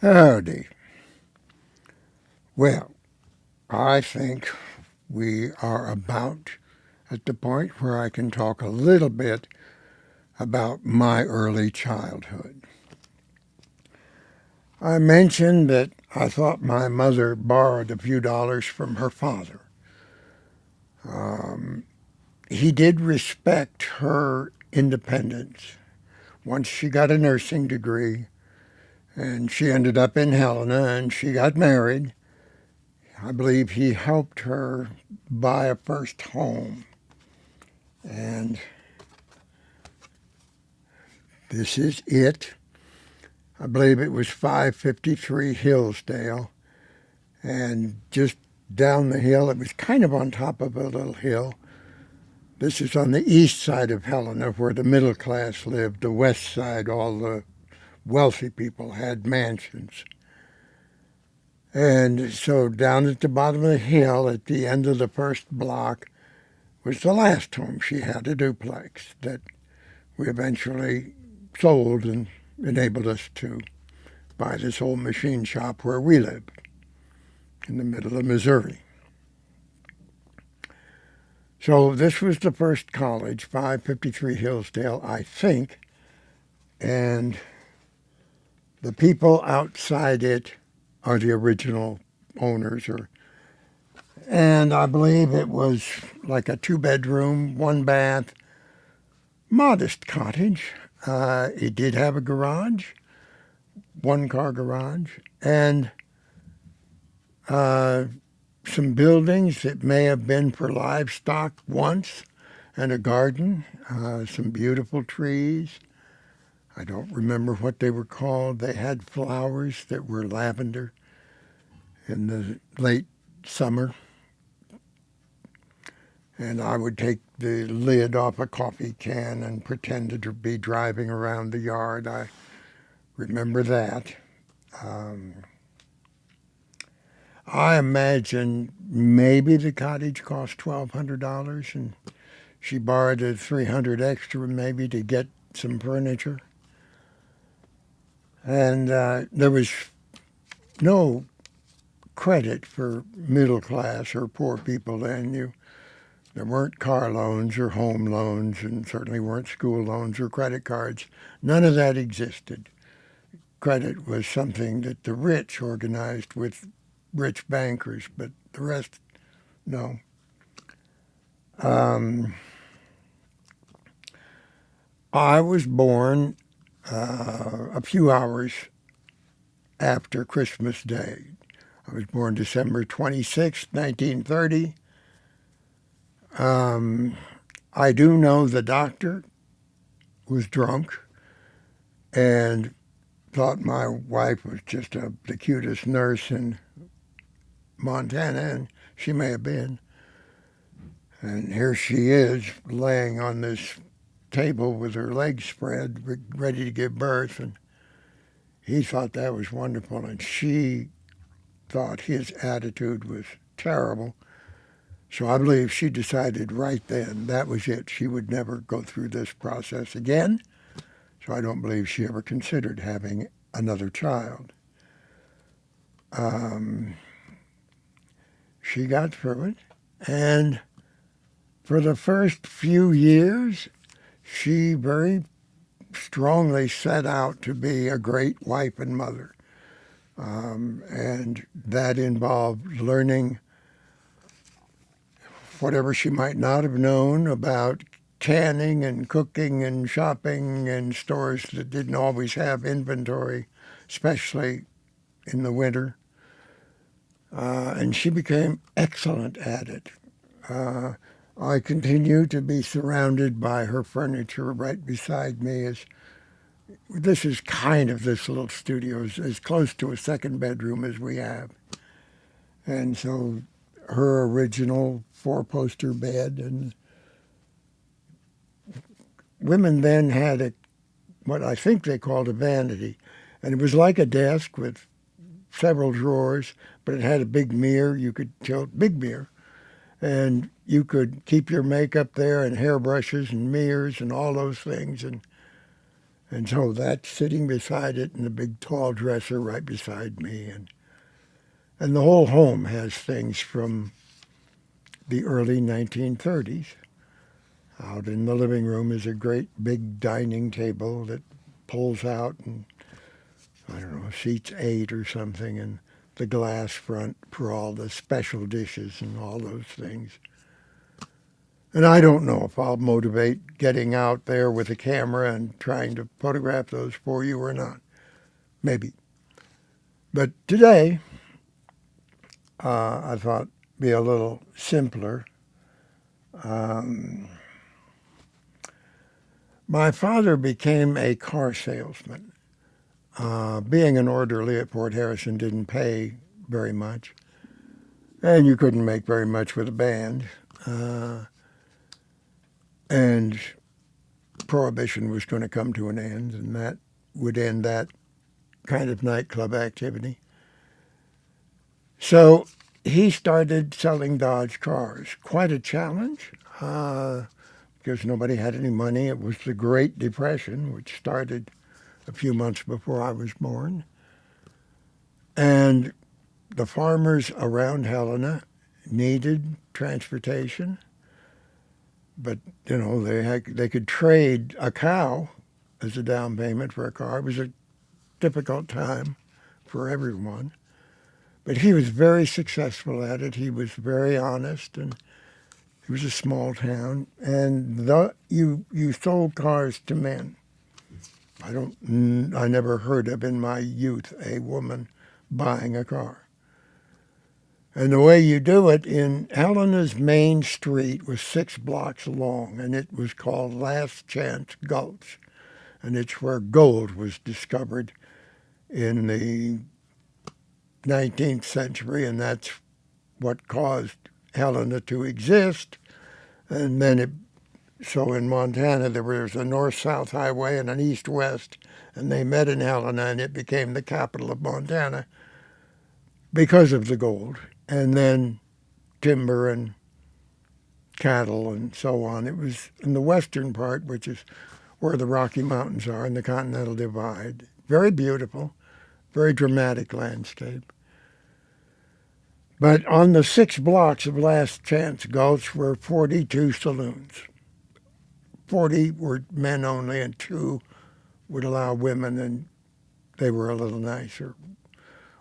Howdy. Well, I think we are about at the point where I can talk a little bit about my early childhood. I mentioned that I thought my mother borrowed a few dollars from her father. Um, he did respect her independence. Once she got a nursing degree and she ended up in Helena and she got married, I believe he helped her buy a first home. And this is it. I believe it was 553 Hillsdale. And just down the hill, it was kind of on top of a little hill. This is on the east side of Helena, where the middle class lived. The west side, all the wealthy people had mansions. And so down at the bottom of the hill, at the end of the first block, was the last home. She had a duplex that we eventually sold and enabled us to buy this old machine shop where we lived in the middle of Missouri. So this was the first college, 553 Hillsdale, I think, and the people outside it are the original owners. And I believe it was like a two-bedroom, one-bath, modest cottage. It did have a garage, one-car garage, and uh, some buildings that may have been for livestock once, and a garden, some beautiful trees. I don't remember what they were called. They had flowers that were lavender in the late summer. And I would take the lid off a coffee can and pretend to be driving around the yard. I remember that. Um, I imagine maybe the cottage cost $1,200 and she borrowed a 300 extra maybe to get some furniture. And there was no credit for middle class or poor people then. There weren't car loans or home loans, and certainly weren't school loans or credit cards. None of that existed. Credit was something that the rich organized with rich bankers, but the rest, no. Um, I was born a few hours after Christmas Day. I was born December 26, 1930. Um, I do know the doctor was drunk and thought my wife was just the cutest nurse in Montana, and she may have been. And here she is laying on this table with her legs spread, ready to give birth. And he thought that was wonderful, and she thought his attitude was terrible. So I believe she decided right then that was it. She would never go through this process again. So I don't believe she ever considered having another child. Um, she got through it, and for the first few years, she very strongly set out to be a great wife and mother. And that involved learning whatever she might not have known about canning and cooking and shopping and stores that didn't always have inventory, especially in the winter. And she became excellent at it. Uh, I continue to be surrounded by her furniture right beside me. As this is kind of this little studio, as close to a second bedroom as we have. And so her original four-poster bed, and women then had what I think they called a vanity. And it was like a desk with several drawers, but it had a big mirror. You could tilt, big mirror, and you could keep your makeup there and hairbrushes and mirrors and all those things. And so that's sitting beside it and a big tall dresser right beside me. And the whole home has things from the early 1930s. Out in the living room is a great big dining table that pulls out and, I don't know, seats 8 or something, and the glass front for all the special dishes and all those things. And I don't know if I'll motivate getting out there with a camera and trying to photograph those for you or not. Maybe. But today, I thought be a little simpler. Um, my father became a car salesman. Being an orderly at Fort Harrison didn't pay very much, and you couldn't make very much with a band. And Prohibition was going to come to an end, and that would end that kind of nightclub activity. So he started selling Dodge cars. Quite a challenge because nobody had any money. It was the Great Depression, which started a few months before I was born. And the farmers around Helena needed transportation, but they could trade a cow as a down payment for a car. It was a difficult time for everyone, but he was very successful at it. He was very honest, and it was a small town, and you sold cars to men. I never heard of in my youth a woman buying a car. And the way you do it in Helena's main street was 6 blocks long, and it was called Last Chance Gulch. And it's where gold was discovered in the 19th century, and that's what caused Helena to exist. And then so in Montana, there was a north-south highway and an east-west, and they met in Helena, and it became the capital of Montana because of the gold. And then timber and cattle and so on. It was in the western part, which is where the Rocky Mountains are and the Continental Divide. Very beautiful, very dramatic landscape. But on the 6 blocks of Last Chance Gulch were 42 saloons. 40 were men only, and 2 would allow women, and they were a little nicer.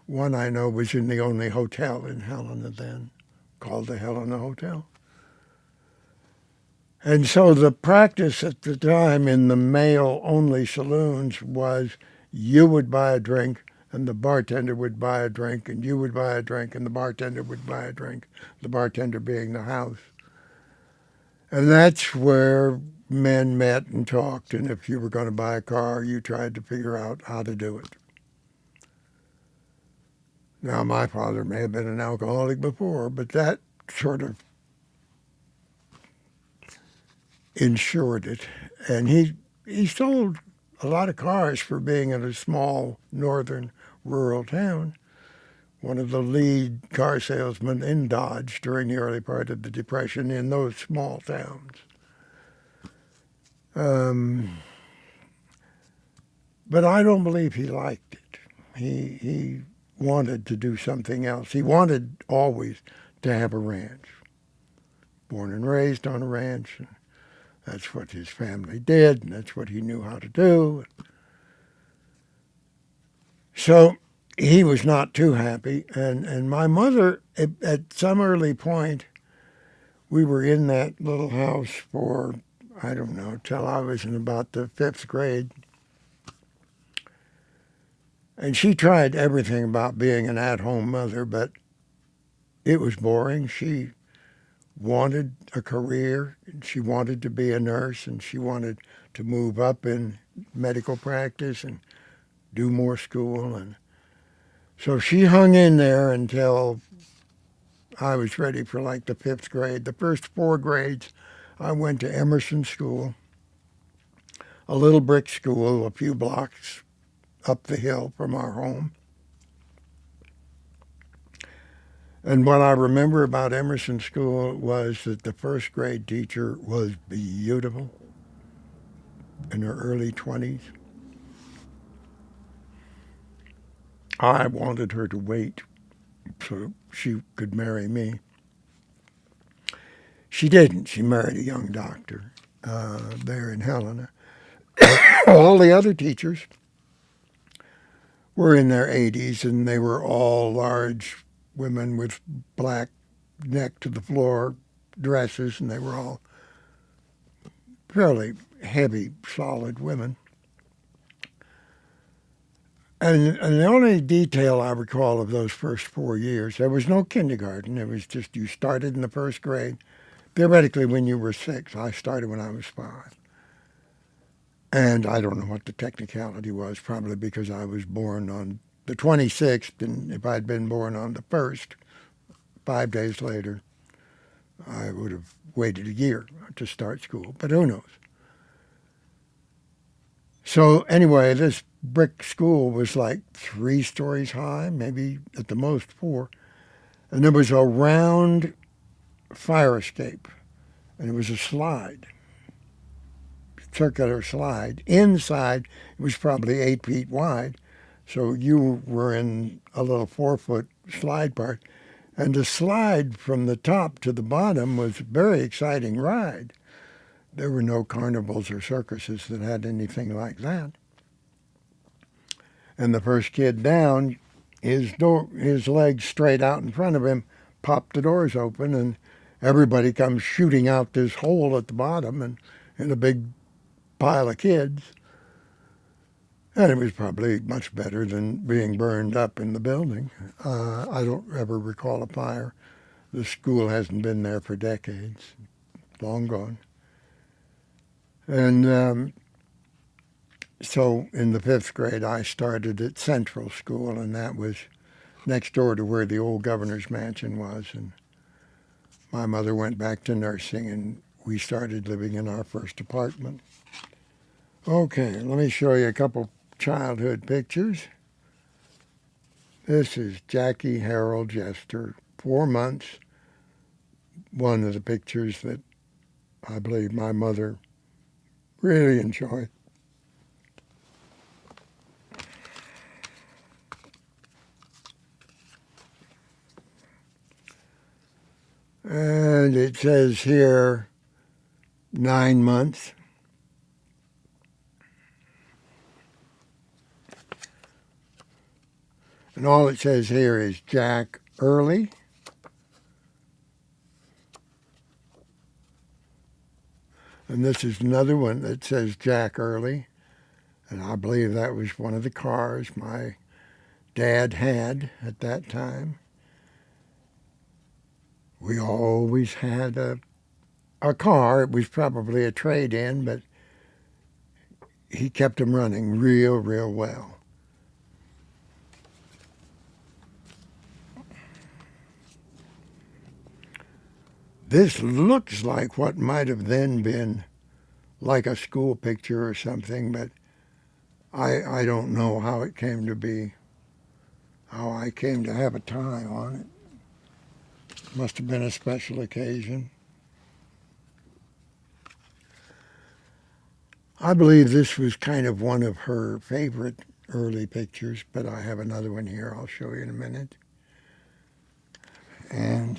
One I know was in the only hotel in Helena then, called the Helena Hotel. And so the practice at the time in the male-only saloons was you would buy a drink, and the bartender would buy a drink, and you would buy a drink, and the bartender would buy a drink, the bartender being the house. And that's where men met and talked, and if you were going to buy a car, you tried to figure out how to do it. Now, my father may have been an alcoholic before, but that sort of ensured it. And he sold a lot of cars for being in a small northern rural town. One of the lead car salesmen in Dodge during the early part of the Depression in those small towns. But I don't believe he liked it. He wanted to do something else. He wanted always to have a ranch. Born and raised on a ranch. And that's what his family did, and that's what he knew how to do. So he was not too happy. And my mother, at some early point, we were in that little house for, I don't know, till I was in about the 5th grade. And she tried everything about being an at-home mother, but it was boring. She wanted a career. She wanted to be a nurse, and she wanted to move up in medical practice and do more school. And so she hung in there until I was ready for like the 5th grade. The first 4 grades, I went to Emerson School, a little brick school a few blocks up the hill from our home. And what I remember about Emerson School was that the 1st grade teacher was beautiful in her early 20s. I wanted her to wait so she could marry me. She didn't. She married a young doctor there in Helena. All the other teachers were in their 80s, and they were all large women with black neck to the floor dresses, and they were all fairly heavy, solid women. And the only detail I recall of those first 4 years, there was no kindergarten. It was just you started in the first grade. Theoretically, when you were 6, I started when I was 5. And I don't know what the technicality was, probably because I was born on the 26th, and if I'd been born on the 1st, 5 days later, I would have waited a year to start school. But who knows? So anyway, this brick school was like 3 stories high, maybe at the most 4. And there was a round fire escape, and it was a slide, circular slide. Inside, it was probably 8 feet wide, so you were in a little 4-foot slide part. And the slide from the top to the bottom was a very exciting ride. There were no carnivals or circuses that had anything like that. And the first kid down, his legs straight out in front of him, popped the doors open, and everybody comes shooting out this hole at the bottom and in a big pile of kids. And it was probably much better than being burned up in the building. I don't ever recall a fire. The school hasn't been there for decades, long gone. And so in the 5th grade, I started at Central School, and that was next door to where the old governor's mansion was. And my mother went back to nursing, and we started living in our first apartment. Okay, let me show you a couple childhood pictures. This is Jackie Harold Jester, 4 months. One of the pictures that I believe my mother really enjoyed. And it says here 9 months. And all it says here is Jack Early. And this is another one that says Jack Early. And I believe that was one of the cars my dad had at that time. We always had a car. It was probably a trade-in, but he kept them running real well. This looks like what might have then been like a school picture or something, but I don't know how it came to be, how I came to have a tie on it. Must have been a special occasion. I believe this was kind of one of her favorite early pictures, but I have another one here I'll show you in a minute. And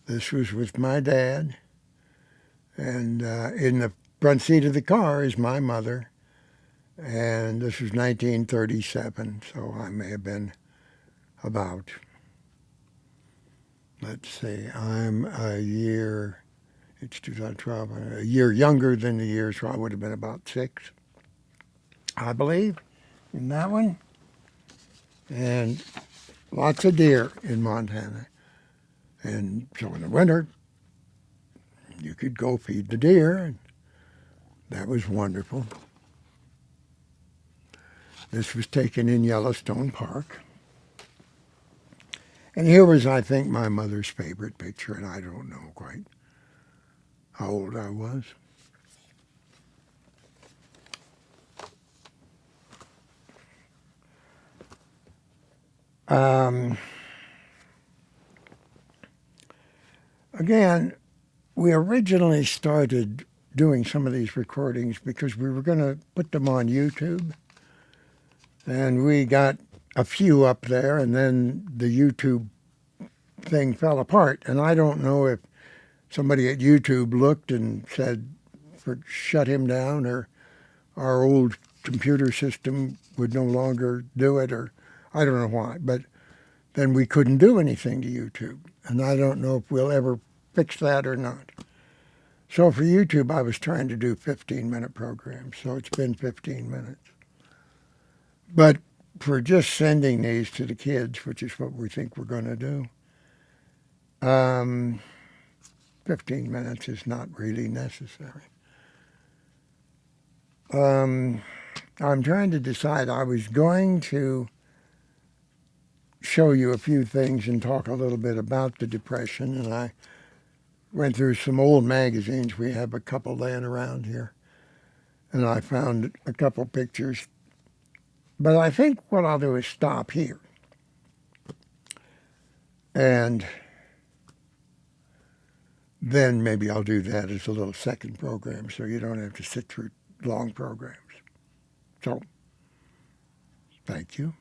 this was with my dad. And in the front seat of the car is my mother. And this was 1937, so I may have been about, let's see, I'm it's 2012, a year younger than the year, so I would have been about 6, I believe, in that one. And lots of deer in Montana. And so in the winter, you could go feed the deer, and that was wonderful. This was taken in Yellowstone Park. And here was, I think, my mother's favorite picture, and I don't know quite how old I was. Again, we originally started doing some of these recordings because we were going to put them on YouTube. And we got a few up there, and then the YouTube thing fell apart. And I don't know if somebody at YouTube looked and said, shut him down, or our old computer system would no longer do it, or I don't know why. But then we couldn't do anything to YouTube. And I don't know if we'll ever fix that or not. So for YouTube, I was trying to do 15-minute programs. So it's been 15 minutes. But for just sending these to the kids, which is what we think we're going to do, 15 minutes is not really necessary. I'm trying to decide. I was going to show you a few things and talk a little bit about the Depression, and I went through some old magazines. We have a couple laying around here, and I found a couple pictures. But I think what I'll do is stop here. And then maybe I'll do that as a little second program so you don't have to sit through long programs. So, thank you.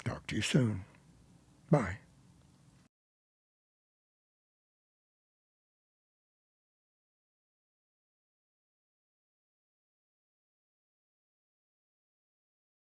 Talk to you soon. Bye.